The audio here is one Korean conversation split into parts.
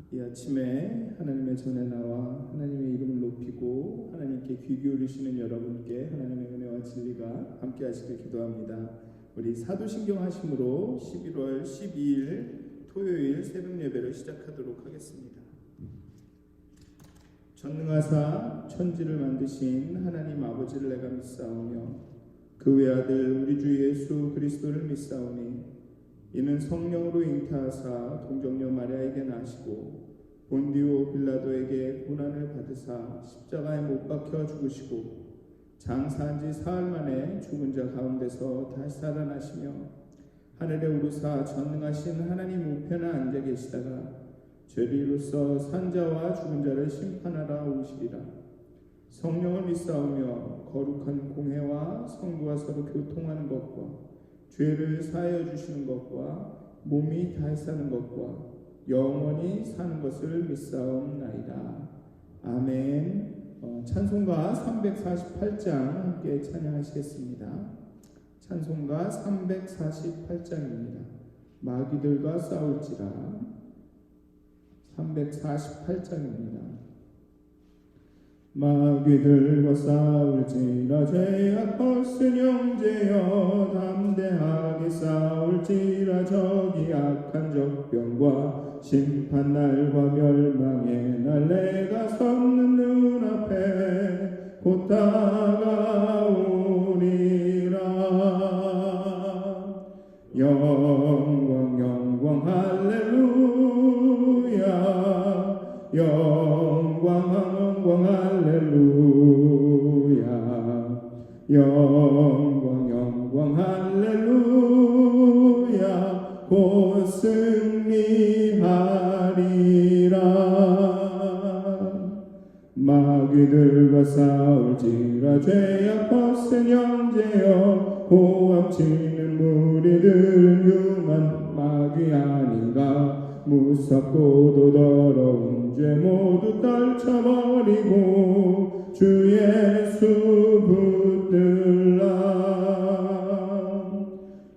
이 아침에 하나님의 전에 나와 하나님의 이름을 높이고 하나님께 귀 기울이시는 여러분께 하나님의 은혜와 진리가 함께 하시길 기도합니다. 우리 사도신경 하심으로 11월 12일 토요일 새벽 예배를 시작하도록 하겠습니다. 전능하사 천지를 만드신 하나님 아버지를 내가 믿사오며 그 외아들 우리 주 예수 그리스도를 믿사오니 이는 성령으로 잉태하사 동정녀 마리아에게 나시고 본디오 빌라도에게 고난을 받으사 십자가에 못 박혀 죽으시고 장사한 지 사흘 만에 죽은 자 가운데서 다시 살아나시며 하늘에 오르사 전능하신 하나님 우편에 앉아 계시다가 죄리로서 산자와 죽은 자를 심판하러 오시리라. 성령을 믿사오며 거룩한 공회와 성도와 서로 교통하는 것과 죄를 사하여 주시는 것과 몸이 다시 사는 것과 영원히 사는 것을 믿사옵나이다. 아멘. 찬송가 348장 함께 찬양하시겠습니다. 찬송가 348장입니다. 마귀들과 싸울지라. 348장입니다. 마귀들과 싸울지라 죄악 벗은 형제여 담대하게 싸울지라 적이 악한 적병과 심판날과 멸망의 날 내가 섰는 눈앞에 곧 다가오리라. 영광 영광 할렐루야 영광 영광 할렐루야 영광 영광 할렐루야 곧 승리하리라. 마귀들과 싸울지라 죄악 벗은 형제여 호함치는 무리들은 흉한 마귀 아닌가 무섭고도 더러운 죄 모두 떨쳐버리고 주 예수 붙들라.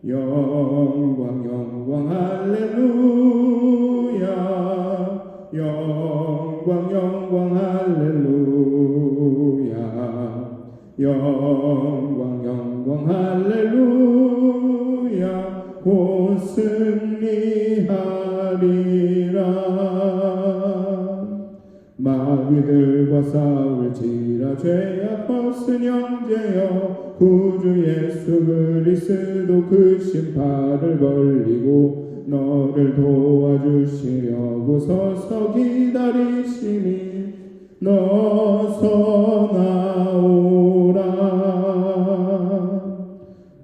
영광 영광 할렐루야 영광 영광 할렐루야 영광 영광 할렐루야 곧 승리하리라. 마귀들과 싸울지라 죄악 벗은 형제여 구주 예수 그리스도 그 심판을 벌리고 너를 도와주시려고 서서 기다리시니 너서 나오라.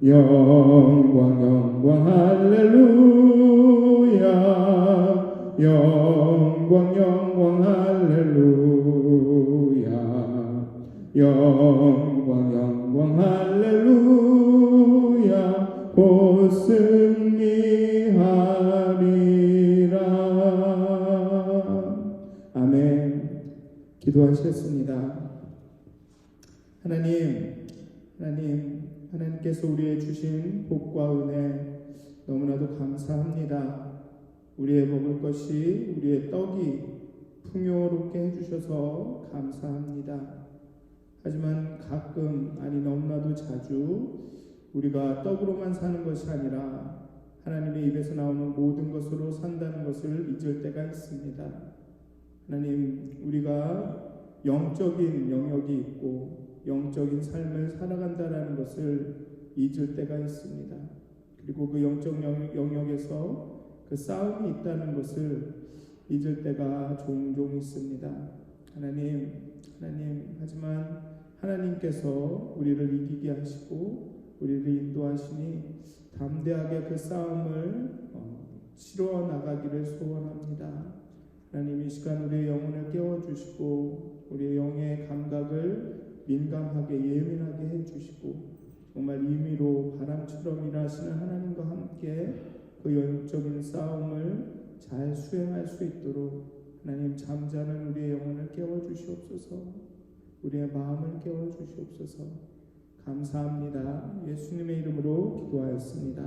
영광 영광 할렐루야 영광 영광 할렐루야 영광 영광 할렐루야 곧 승리하리라. 아멘. 기도하시겠습니다. 하나님께서 우리에게 주신 복과 은혜 너무나도 감사합니다. 우리의 먹을 것이 우리의 떡이 풍요롭게 해주셔서 감사합니다. 하지만 가끔 아니 너무나도 자주 우리가 떡으로만 사는 것이 아니라 하나님의 입에서 나오는 모든 것으로 산다는 것을 잊을 때가 있습니다. 하나님, 우리가 영적인 영역이 있고 영적인 삶을 살아간다는 것을 잊을 때가 있습니다. 그리고 그 영적 영역에서 그 싸움이 있다는 것을 잊을 때가 종종 있습니다. 하나님, 하지만 하나님께서 우리를 이기게 하시고 우리를 인도하시니 담대하게 그 싸움을 치러 나가기를 소원합니다. 하나님, 이 시간 우리의 영혼을 깨워주시고 우리의 영의 감각을 민감하게 예민하게 해주시고 정말 임의로 바람처럼 일하시는 하나님과 함께 그 영적인 싸움을 잘 수행할 수 있도록 하나님, 잠자는 우리의 영혼을 깨워주시옵소서. 우리의 마음을 깨워주시옵소서. 감사합니다. 예수님의 이름으로 기도하였습니다.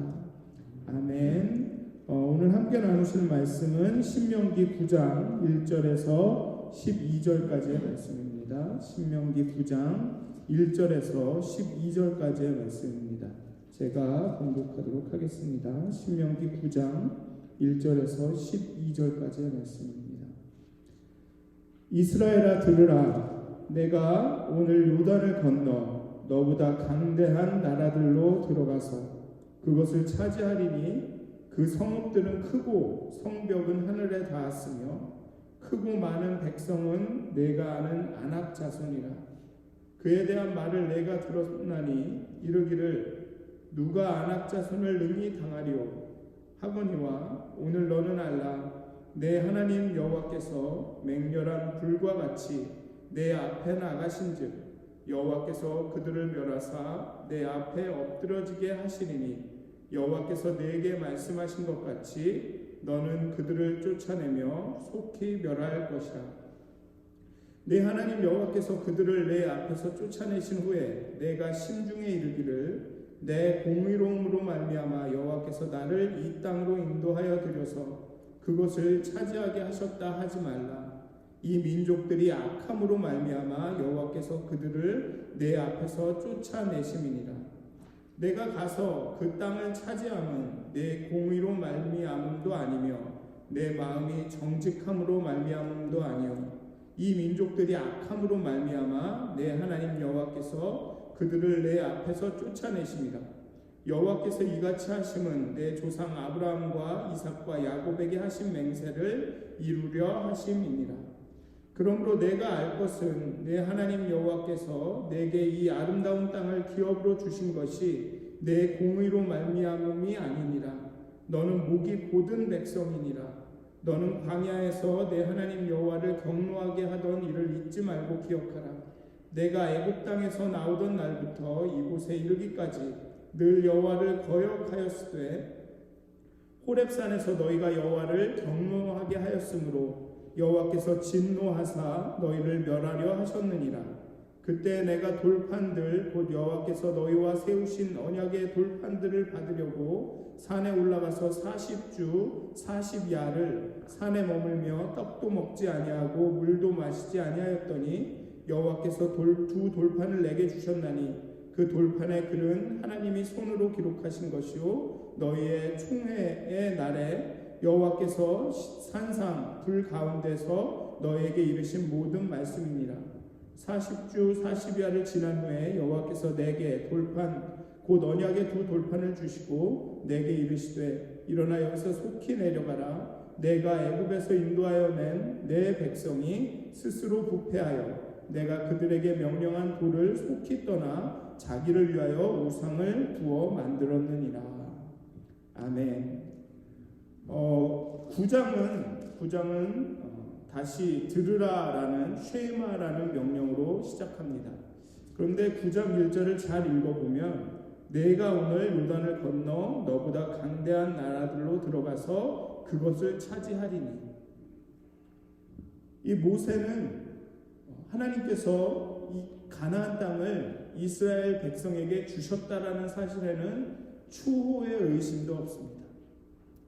아멘. 오늘 함께 나누실 말씀은 신명기 9장 1절에서 12절까지의 말씀입니다. 신명기 9장 1절에서 12절까지의 말씀입니다. 제가 봉독하도록 하겠습니다. 신명기 9장 1절에서 12절까지의 말씀입니다. 이스라엘아 들으라. 내가 오늘 요단을 건너 너보다 강대한 나라들로 들어가서 그것을 차지하리니 그 성읍들은 크고 성벽은 하늘에 닿았으며 크고 많은 백성은 내가 아는 아낙 자손이라. 그에 대한 말을 내가 들었나니 이르기를 누가 아낙 자손을 능히 당하리오 하거니와 오늘 너는 알라. 내 하나님 여호와께서 맹렬한 불과 같이 내 앞에 나가신즉 여호와께서 그들을 멸하사 내 앞에 엎드러지게 하시리니 여호와께서 내게 말씀하신 것 같이 너는 그들을 쫓아내며 속히 멸할 것이라. 내 하나님 여호와께서 그들을 내 앞에서 쫓아내신 후에 내가 심중에 이르기를 내 공의로움으로 말미암아 여호와께서 나를 이 땅으로 인도하여 들여서 그것을 차지하게 하셨다 하지 말라. 이 민족들이 악함으로 말미암아 여호와께서 그들을 내 앞에서 쫓아내심이니라. 내가 가서 그 땅을 차지함은 내 공의로 말미암음도 아니며 내 마음이 정직함으로 말미암음도 아니요 이 민족들이 악함으로 말미암아 내 하나님 여호와께서 그들을 내 앞에서 쫓아내심이라. 여호와께서 이같이 하심은 내 조상 아브라함과 이삭과 야곱에게 하신 맹세를 이루려 하심이니라. 그러므로 내가 알 것은 내 하나님 여호와께서 내게 이 아름다운 땅을 기업으로 주신 것이 내 공의로 말미암음이 아니니라. 너는 목이 곧은 백성이니라. 너는 광야에서 내 하나님 여호와를 경노하게 하던 일을 잊지 말고 기억하라. 내가 애굽 땅에서 나오던 날부터 이곳에 이르기까지 늘 여호와를 거역하였으되 호렙산에서 너희가 여호와를 경노하게 하였으므로 여호와께서 진노하사 너희를 멸하려 하셨느니라. 그때 내가 돌판들 곧 여호와께서 너희와 세우신 언약의 돌판들을 받으려고 산에 올라가서 40주 40야를 산에 머물며 떡도 먹지 아니하고 물도 마시지 아니하였더니 여호와께서 두 돌판을 내게 주셨나니 그 돌판의 글은 하나님이 손으로 기록하신 것이요 너희의 총회의 날에 여호와께서 산상 불 가운데서 너에게 이르신 모든 말씀이니라. 40주 40야를 지난 후에 여호와께서 내게 돌판 곧 언약의 두 돌판을 주시고 내게 이르시되 일어나 여기서 속히 내려가라. 내가 애굽에서 인도하여 낸 내 백성이 스스로 부패하여 내가 그들에게 명령한 돌을 속히 떠나 자기를 위하여 우상을 두어 만들었느니라. 아멘. 9장은 다시 들으라라는 쉐마라는 명령으로 시작합니다. 그런데 9장 1절을 잘 읽어보면 내가 오늘 요단을 건너 너보다 강대한 나라들로 들어가서 그것을 차지하리니. 이 모세는 하나님께서 이 가나안 땅을 이스라엘 백성에게 주셨다라는 사실에는 추호의 의심도 없습니다.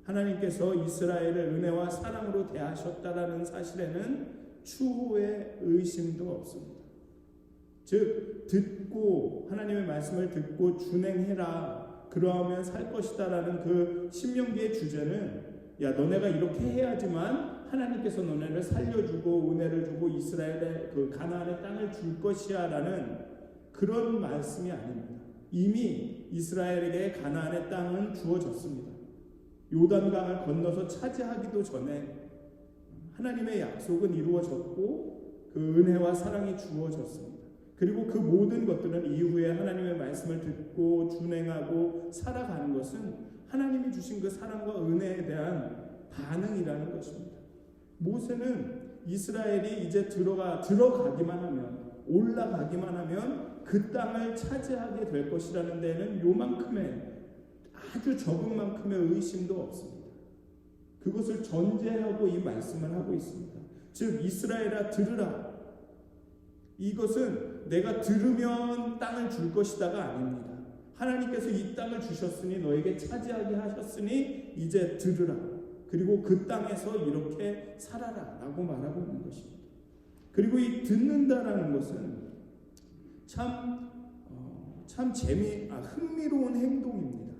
하나님께서 이스라엘을 은혜와 사랑으로 대하셨다라는 사실에는 추호의 의심도 없습니다. 즉 듣고 하나님의 말씀을 듣고 준행해라 그러하면 살 것이다라는 그 신명기의 주제는 야 너네가 이렇게 해야지만 하나님께서 너네를 살려주고 은혜를 주고 이스라엘의 그 가나안의 땅을 줄 것이야라는 그런 말씀이 아닙니다. 이미 이스라엘에게 가나안의 땅은 주어졌습니다. 요단강을 건너서 차지하기도 전에 하나님의 약속은 이루어졌고 그 은혜와 사랑이 주어졌습니다. 그리고 그 모든 것들은 이후에 하나님의 말씀을 듣고 준행하고 살아가는 것은 하나님이 주신 그 사랑과 은혜에 대한 반응이라는 것입니다. 모세는 이스라엘이 이제 들어가기만 하면 올라가기만 하면 그 땅을 차지하게 될 것이라는 데에는 요만큼의 아주 적은 만큼의 의심도 없습니다. 그것을 전제하고 이 말씀을 하고 있습니다. 즉 이스라엘아 들으라. 이것은 내가 들으면 땅을 줄 것이다가 아닙니다. 하나님께서 이 땅을 주셨으니 너에게 차지하게 하셨으니 이제 들으라. 그리고 그 땅에서 이렇게 살아라 라고 말하고 있는 것입니다. 그리고 이 듣는다라는 것은 참 흥미로운 행동입니다.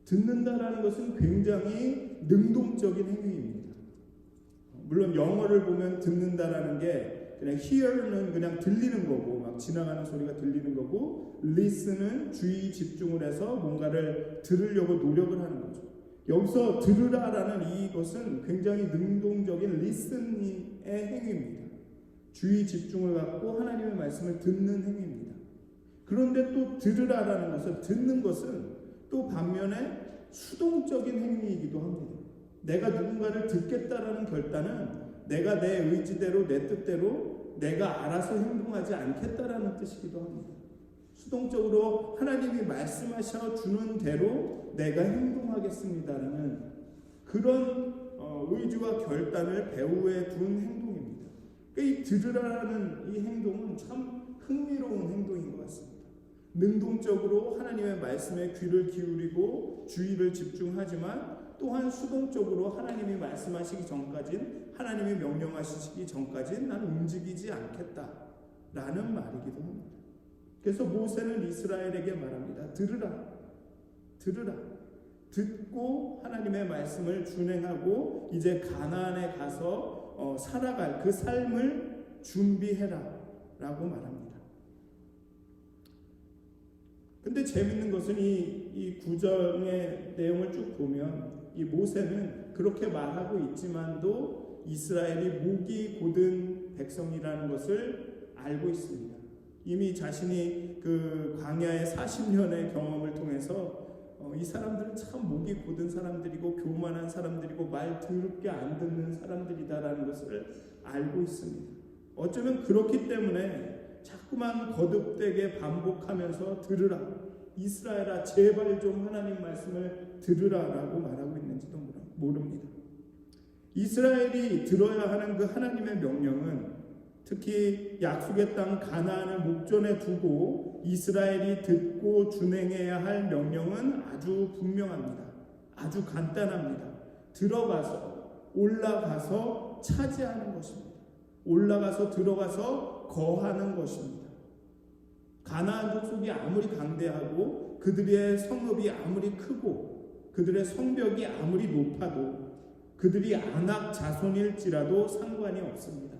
듣는다라는 것은 굉장히 능동적인 행위입니다. 물론 영어를 보면 듣는다라는 게 그냥 hear는 그냥 들리는 거고 막 지나가는 소리가 들리는 거고 listen은 주의 집중을 해서 뭔가를 들으려고 노력을 하는 거죠. 여기서 들으라라는 이것은 굉장히 능동적인 listening의 행위입니다. 주의 집중을 갖고 하나님의 말씀을 듣는 행위입니다. 그런데 또 들으라라는 것은 듣는 것은 또 반면에 수동적인 행위이기도 합니다. 내가 누군가를 듣겠다라는 결단은 내가 내 의지대로 내 뜻대로 내가 알아서 행동하지 않겠다라는 뜻이기도 합니다. 수동적으로 하나님이 말씀하셔 주는 대로 내가 행동하겠습니다라는 그런 의지와 결단을 배후에 둔 행동입니다. 그러니까 이 들으라는 이 행동은 참 흥미로운 행동인 것 같습니다. 능동적으로 하나님의 말씀에 귀를 기울이고 주의를 집중하지만 또한 수동적으로 하나님이 말씀하시기 전까진 하나님이 명령하시기 전까진 난 움직이지 않겠다라는 말이기도 합니다. 그래서 모세는 이스라엘에게 말합니다. 들으라. 듣고 하나님의 말씀을 준행하고 이제 가나안에 가서 살아갈 그 삶을 준비해라 라고 말합니다. 근데 재밌는 것은 이 구절의 내용을 쭉 보면 이 모세는 그렇게 말하고 있지만도 이스라엘이 목이 곧은 백성이라는 것을 알고 있습니다. 이미 자신이 그 광야의 40년의 경험을 통해서 이 사람들은 참 목이 곧은 사람들이고 교만한 사람들이고 말 더럽게 안 듣는 사람들이다라는 것을 알고 있습니다. 어쩌면 그렇기 때문에 자꾸만 거듭되게 반복하면서 들으라. 이스라엘아 제발 좀 하나님 말씀을 들으라라고 말하고 있는지도 모릅니다. 이스라엘이 들어야 하는 그 하나님의 명령은 특히 약속의 땅 가나안을 목전에 두고 이스라엘이 듣고 준행해야 할 명령은 아주 분명합니다. 아주 간단합니다. 들어가서 올라가서 차지하는 것입니다. 올라가서 들어가서 거하는 것입니다. 가나안 족속이 아무리 강대하고 그들의 성읍이 아무리 크고 그들의 성벽이 아무리 높아도 그들이 안악 자손일지라도 상관이 없습니다.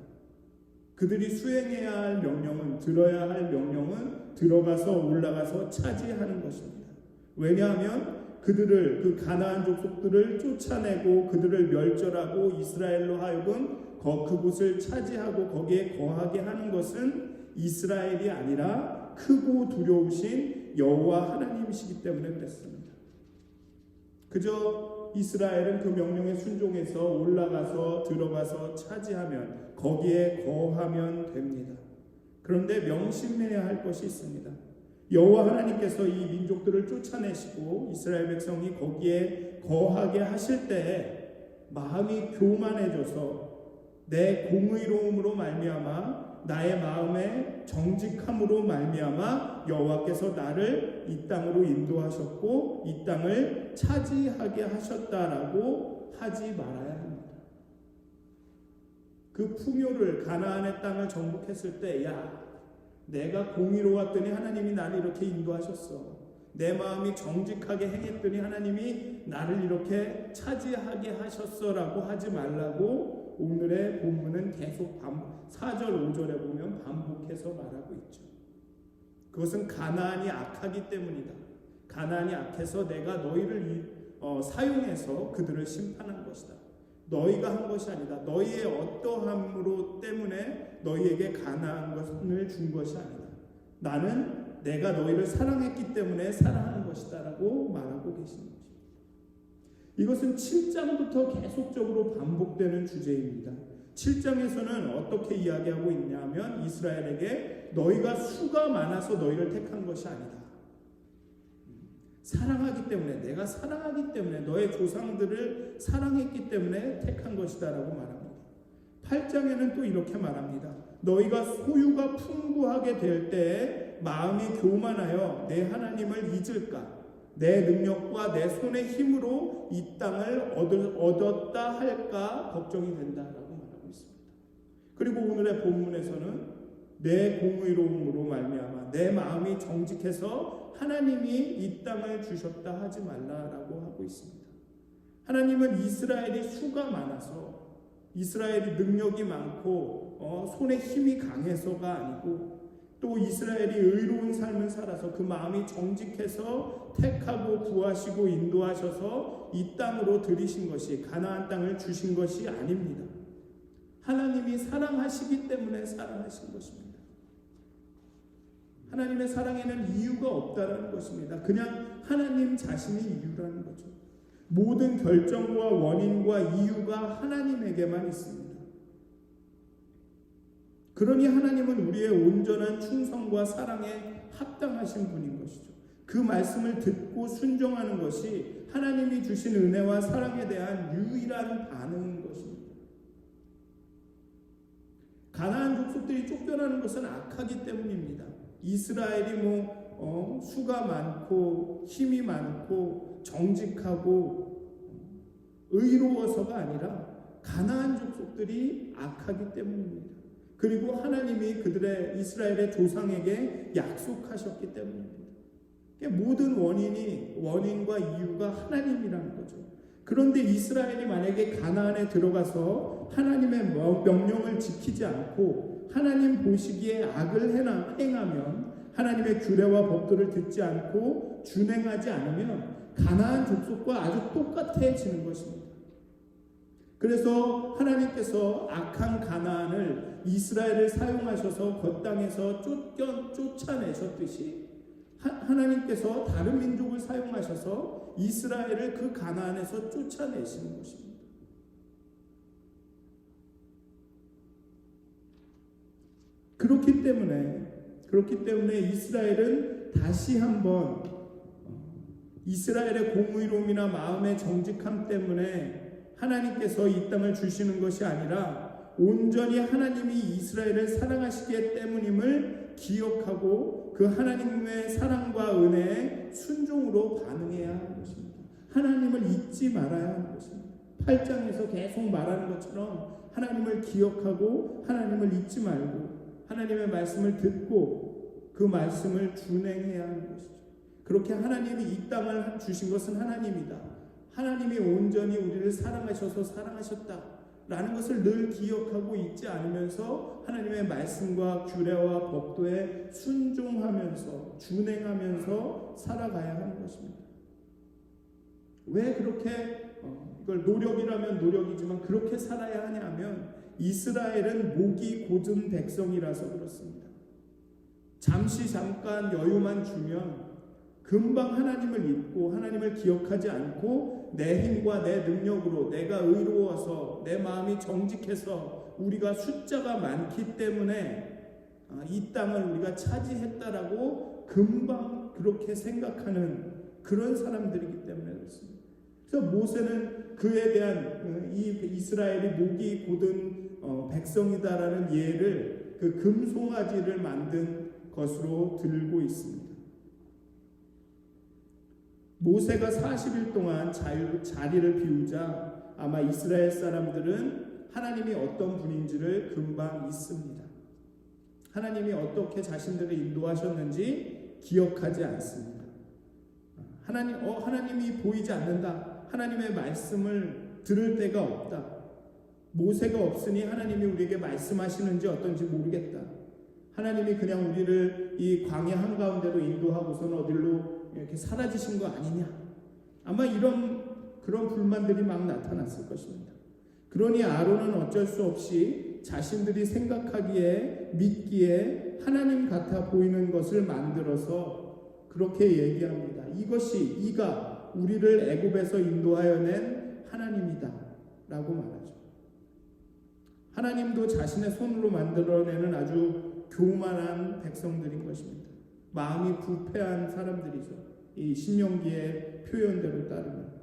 그들이 수행해야 할 명령은 들어야 할 명령은 들어가서 올라가서 차지하는 것입니다. 왜냐하면 그들을 그 가나안 족속들을 쫓아내고 그들을 멸절하고 이스라엘로 하여금 그곳을 차지하고 거기에 거하게 하는 것은 이스라엘이 아니라 크고 두려우신 여호와 하나님이시기 때문에 그랬습니다. 그저 이스라엘은 그 명령에 순종해서 올라가서 들어가서 차지하면 거기에 거하면 됩니다. 그런데 명심해야 할 것이 있습니다. 여호와 하나님께서 이 민족들을 쫓아내시고 이스라엘 백성이 거기에 거하게 하실 때에 마음이 교만해져서 내 공의로움으로 말미암아 나의 마음의 정직함으로 말미암아 여호와께서 나를 이 땅으로 인도하셨고 이 땅을 차지하게 하셨다라고 하지 말아야 합니다. 그 풍요를 가나안의 땅을 정복했을 때 야 내가 공의로웠더니 하나님이 나를 이렇게 인도하셨어. 내 마음이 정직하게 행했더니 하나님이 나를 이렇게 차지하게 하셨어라고 하지 말라고 오늘의 본문은 계속 4절 5절에 보면 반복해서 말하고 있죠. 그것은 가나안이 악하기 때문이다. 가나안이 악해서 내가 너희를 사용해서 그들을 심판한 것이다. 너희가 한 것이 아니다. 너희의 어떠함으로 때문에 너희에게 가나안 것을 준 것이 아니다. 나는 내가 너희를 사랑했기 때문에 사랑하는 것이다 라고 말하고 계시는 것입니다. 이것은 7장부터 계속적으로 반복되는 주제입니다. 7장에서는 어떻게 이야기하고 있냐면 이스라엘에게 너희가 수가 많아서 너희를 택한 것이 아니다. 사랑하기 때문에 내가 사랑하기 때문에 너의 조상들을 사랑했기 때문에 택한 것이다 라고 말합니다. 8장에는 또 이렇게 말합니다. 너희가 소유가 풍부하게 될 때에 마음이 교만하여 내 하나님을 잊을까? 내 능력과 내 손의 힘으로 이 땅을 얻었다 할까 걱정이 된다라고 말하고 있습니다. 그리고 오늘의 본문에서는 내 공의로움으로 말미암아 내 마음이 정직해서 하나님이 이 땅을 주셨다 하지 말라라고 하고 있습니다. 하나님은 이스라엘이 수가 많아서, 이스라엘이 능력이 많고 손에 힘이 강해서가 아니고, 또 이스라엘이 의로운 삶을 살아서 그 마음이 정직해서 택하고 구하시고 인도하셔서 이 땅으로 들이신 것이, 가나안 땅을 주신 것이 아닙니다. 하나님이 사랑하시기 때문에 사랑하신 것입니다. 하나님의 사랑에는 이유가 없다는 것입니다. 그냥 하나님 자신이 이유라는 거죠. 모든 결정과 원인과 이유가 하나님에게만 있습니다. 그러니 하나님은 우리의 온전한 충성과 사랑에 합당하신 분인 것이죠. 그 말씀을 듣고 순종하는 것이 하나님이 주신 은혜와 사랑에 대한 유일한 반응인 것입니다. 가나안 족속들이 쫓겨나는 것은 악하기 때문입니다. 이스라엘이 수가 많고 힘이 많고 정직하고 의로워서가 아니라 가나안 족속들이 악하기 때문입니다. 그리고 하나님이 그들의 이스라엘의 조상에게 약속하셨기 때문입니다. 모든 원인과 이유가 하나님이라는 거죠. 그런데 이스라엘이 만약에 가나안에 들어가서 하나님의 명령을 지키지 않고 하나님 보시기에 악을 행하면, 하나님의 규례와 법도를 듣지 않고 준행하지 않으면 가나안 족속과 아주 똑같아지는 것입니다. 그래서 하나님께서 악한 가나안을 이스라엘을 사용하셔서 그 땅에서 쫓아내셨듯이 하나님께서 다른 민족을 사용하셔서 이스라엘을 그 가나안에서 쫓아내시는 것입니다. 그렇기 때문에 이스라엘은 다시 한번 이스라엘의 공의로움이나 마음의 정직함 때문에 하나님께서 이 땅을 주시는 것이 아니라 온전히 하나님이 이스라엘을 사랑하시기 때문임을 기억하고 그 하나님의 사랑과 은혜에 순종으로 반응해야 하는 것입니다. 하나님을 잊지 말아야 하는 것입니다. 8장에서 계속 말하는 것처럼 하나님을 기억하고 하나님을 잊지 말고 하나님의 말씀을 듣고 그 말씀을 준행해야 하는 것이죠. 그렇게 하나님이 이 땅을 주신 것은 하나님이다. 하나님이 온전히 우리를 사랑하셔서 사랑하셨다라는 것을 늘 기억하고 잊지 않으면서 하나님의 말씀과 규례와 법도에 순종하면서 준행하면서 살아가야 하는 것입니다. 왜 그렇게 이걸 노력이라면 노력이지만 그렇게 살아야 하냐면 이스라엘은 목이 곧은 백성이라서 그렇습니다. 잠깐 여유만 주면 금방 하나님을 잊고 하나님을 기억하지 않고 내 힘과 내 능력으로 내가 의로워서 내 마음이 정직해서 우리가 숫자가 많기 때문에 이 땅을 우리가 차지했다라고 금방 그렇게 생각하는 그런 사람들이기 때문에 그렇습니다. 그래서 모세는 그에 대한 이 이스라엘이 목이 곧은 백성이다라는 예를 그 금송아지를 만든 것으로 들고 있습니다. 모세가 40일 동안 자리를 비우자 아마 이스라엘 사람들은 하나님이 어떤 분인지를 금방 잊습니다. 하나님이 어떻게 자신들을 인도하셨는지 기억하지 않습니다. 하나님이 보이지 않는다. 하나님의 말씀을 들을 데가 없다. 모세가 없으니 하나님이 우리에게 말씀하시는지 어떤지 모르겠다. 하나님이 그냥 우리를 이 광야 한가운데로 인도하고서는 어디로 이렇게 사라지신 거 아니냐. 아마 그런 불만들이 막 나타났을 것입니다. 그러니 아론은 어쩔 수 없이 자신들이 생각하기에 믿기에 하나님 같아 보이는 것을 만들어서 그렇게 얘기합니다. 이가 우리를 애굽에서 인도하여 낸 하나님이다 라고 말하죠. 하나님도 자신의 손으로 만들어내는 아주 교만한 백성들인 것입니다. 마음이 부패한 사람들이죠. 이 신명기의 표현대로 따르면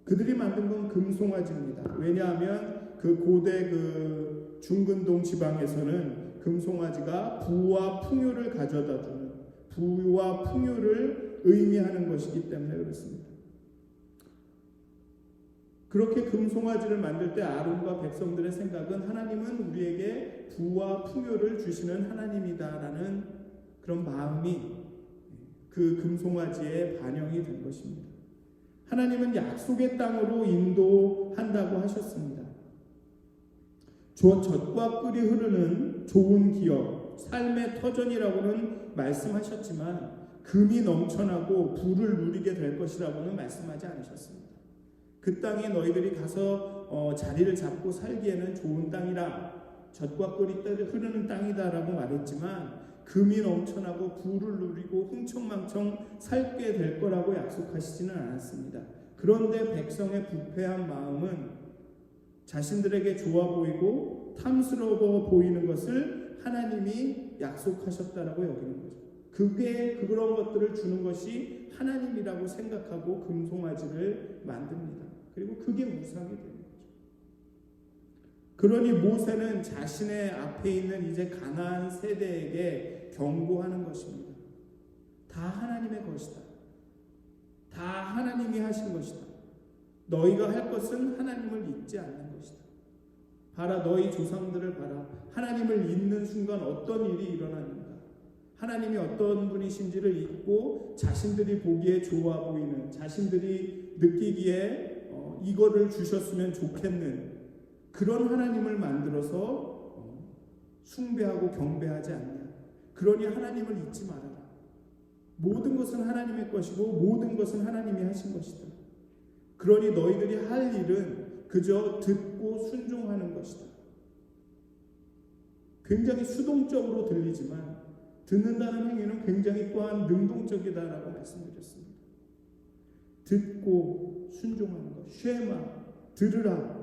그들이 만든 건 금송아지입니다. 왜냐하면 그 고대 그 중근동 지방에서는 금송아지가 부와 풍요를 가져다주는 부와 풍요를 의미하는 것이기 때문에 그렇습니다. 그렇게 금송아지를 만들 때 아론과 백성들의 생각은 하나님은 우리에게 부와 풍요를 주시는 하나님이다라는 그런 마음이 그 금송아지에 반영이 된 것입니다. 하나님은 약속의 땅으로 인도한다고 하셨습니다. 젖과 꿀이 흐르는 좋은 기업, 삶의 터전이라고는 말씀하셨지만 금이 넘쳐나고 부를 누리게 될 것이라고는 말씀하지 않으셨습니다. 그 땅이 너희들이 가서 자리를 잡고 살기에는 좋은 땅이라, 젖과 꿀이 흐르는 땅이다라고 말했지만 금이 넘쳐나고 부를 누리고 흥청망청 살게 될 거라고 약속하시지는 않았습니다. 그런데 백성의 부패한 마음은 자신들에게 좋아 보이고 탐스러워 보이는 것을 하나님이 약속하셨다라고 여기는 거죠. 그런 것들을 주는 것이 하나님이라고 생각하고 금송아지를 만듭니다. 그리고 그게 우상이 되는 거죠. 그러니 모세는 자신의 앞에 있는 이제 가나안 세대에게 경고하는 것입니다. 다 하나님의 것이다. 다 하나님이 하신 것이다. 너희가 할 것은 하나님을 잊지 않는 것이다. 봐라, 너희 조상들을 봐라. 하나님을 잊는 순간 어떤 일이 일어나는가. 하나님이 어떤 분이신지를 잊고 자신들이 보기에 좋아 보이는, 자신들이 느끼기에 이거를 주셨으면 좋겠는 그런 하나님을 만들어서 숭배하고 경배하지 않냐. 그러니 하나님을 잊지 말아라. 모든 것은 하나님의 것이고 모든 것은 하나님이 하신 것이다. 그러니 너희들이 할 일은 그저 듣고 순종하는 것이다. 굉장히 수동적으로 들리지만 듣는다는 행위는 굉장히 또한 능동적이다라고 말씀드렸습니다. 듣고 순종하는 것, 쉐마, 들으라.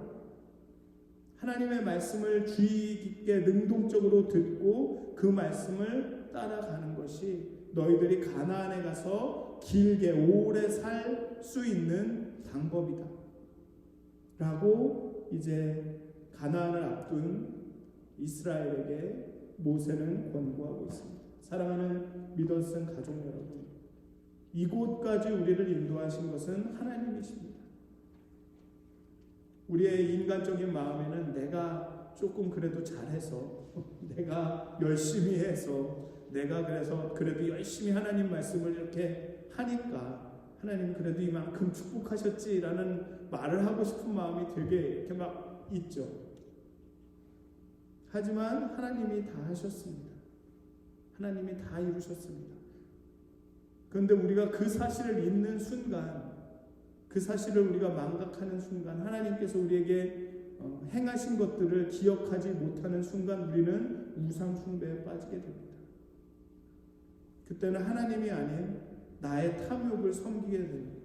하나님의 말씀을 주의 깊게 능동적으로 듣고 그 말씀을 따라가는 것이 너희들이 가나안에 가서 길게 오래 살 수 있는 방법이다 라고 이제 가나안을 앞둔 이스라엘에게 모세는 권고하고 있습니다. 사랑하는 믿었은 가족 여러분, 이곳까지 우리를 인도하신 것은 하나님이십니다. 우리의 인간적인 마음에는 내가 조금 그래도 잘해서, 내가 열심히 해서, 내가 그래서 그래도 열심히 하나님 말씀을 이렇게 하니까 하나님 그래도 이만큼 축복하셨지라는 말을 하고 싶은 마음이 되게 이렇게 막 있죠. 하지만 하나님이 다 하셨습니다. 하나님이 다 이루셨습니다. 그런데 우리가 그 사실을 잊는 순간, 그 사실을 우리가 망각하는 순간, 하나님께서 우리에게 행하신 것들을 기억하지 못하는 순간 우리는 우상 숭배에 빠지게 됩니다. 그때는 하나님이 아닌 나의 탐욕을 섬기게 되는 거죠.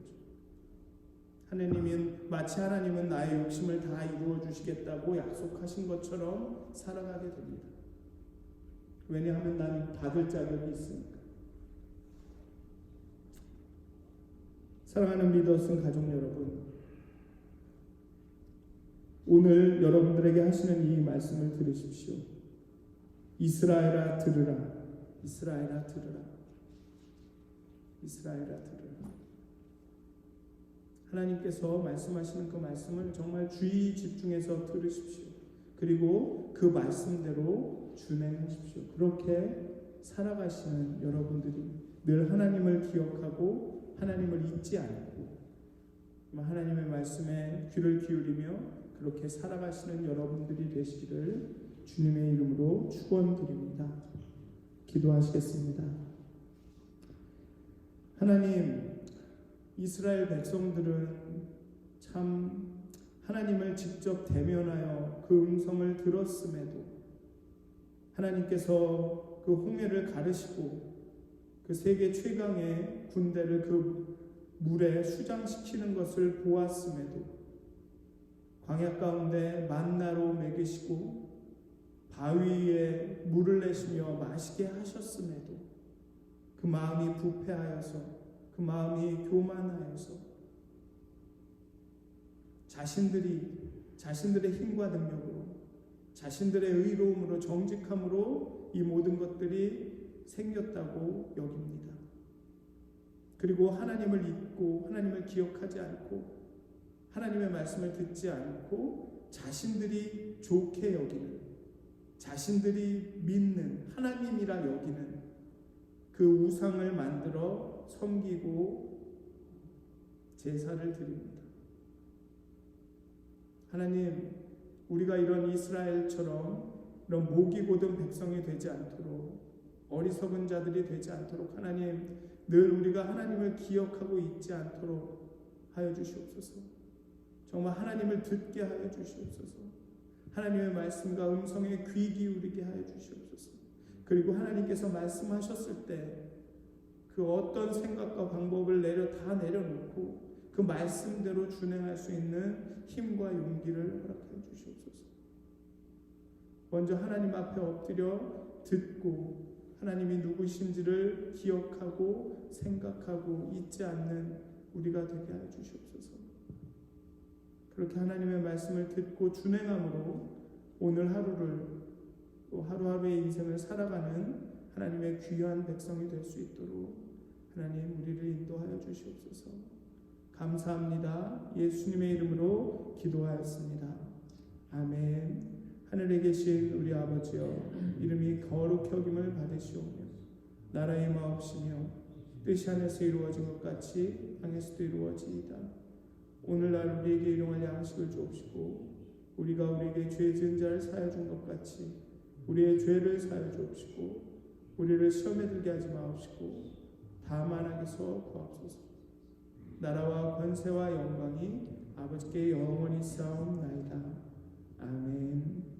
마치 하나님은 나의 욕심을 다 이루어 주시겠다고 약속하신 것처럼 살아가게 됩니다. 왜냐하면 나는 받을 자격이 있으니까. 사랑하는 믿었은 가족 여러분, 오늘 여러분들에게 하시는 이 말씀을 들으십시오. 이스라엘아 들으라. 이스라엘아 들으라. 이스라엘아 들으라. 하나님께서 말씀하시는 그 말씀을 정말 주의 집중해서 들으십시오. 그리고 그 말씀대로 준행하십시오. 그렇게 살아가시는 여러분들이 늘 하나님을 기억하고 하나님을 잊지 않고 하나님의 말씀에 귀를 기울이며 그렇게 살아가시는 여러분들이 되시기를 주님의 이름으로 축원드립니다. 기도하시겠습니다. 하나님, 이스라엘 백성들은 참 하나님을 직접 대면하여 그 음성을 들었음에도 하나님께서 그 홍해를 가르시고 그 세계 최강의 군대를 그 물에 수장시키는 것을 보았음에도 광야 가운데 만나로 먹이시고 바위에 물을 내시며 마시게 하셨음에도 그 마음이 부패하여서, 그 마음이 교만하여서 자신들의 힘과 능력으로, 자신들의 의로움으로, 정직함으로 이 모든 것들이 생겼다고 여깁니다. 그리고 하나님을 잊고 하나님을 기억하지 않고 하나님의 말씀을 듣지 않고 자신들이 좋게 여기는, 자신들이 믿는 하나님이라 여기는 그 우상을 만들어 섬기고 제사를 드립니다. 하나님, 우리가 이런 이스라엘처럼 이런 목이 곧은 백성이 되지 않도록, 어리석은 자들이 되지 않도록 하나님, 늘 우리가 하나님을 기억하고 잊지 않도록 하여 주시옵소서. 정말 하나님을 듣게 하여 주시옵소서. 하나님의 말씀과 음성에 귀 기울이게 하여 주시옵소서. 그리고 하나님께서 말씀하셨을 때 그 어떤 생각과 방법을 다 내려놓고 그 말씀대로 준행할 수 있는 힘과 용기를 허락하여 주시옵소서. 먼저 하나님 앞에 엎드려 듣고 하나님이 누구신지를 기억하고 생각하고 잊지 않는 우리가 되게 하여 주시옵소서. 그렇게 하나님의 말씀을 듣고 준행함으로 오늘 하루를 또 하루하루의 인생을 살아가는 하나님의 귀한 백성이 될 수 있도록 하나님 우리를 인도하여 주시옵소서. 감사합니다. 예수님의 이름으로 기도하였습니다. 아멘. 하늘에 계신 우리 아버지여, 이름이 거룩히 여김을 받으시오며 나라의 마옵시며 뜻이 하늘에서 이루어진 것 같이 땅에서도 이루어지이다. 오늘날 우리에게 일용할 양식을 주옵시고 우리가 우리에게 죄 지은 자를 사하여 준 것 같이 우리의 죄를 사하여 주옵시고 우리를 시험에 들게 하지 마옵시고 다만 악에서 구하옵소서. 나라와 권세와 영광이 아버지께 영원히 쌓옵나이다. 아멘.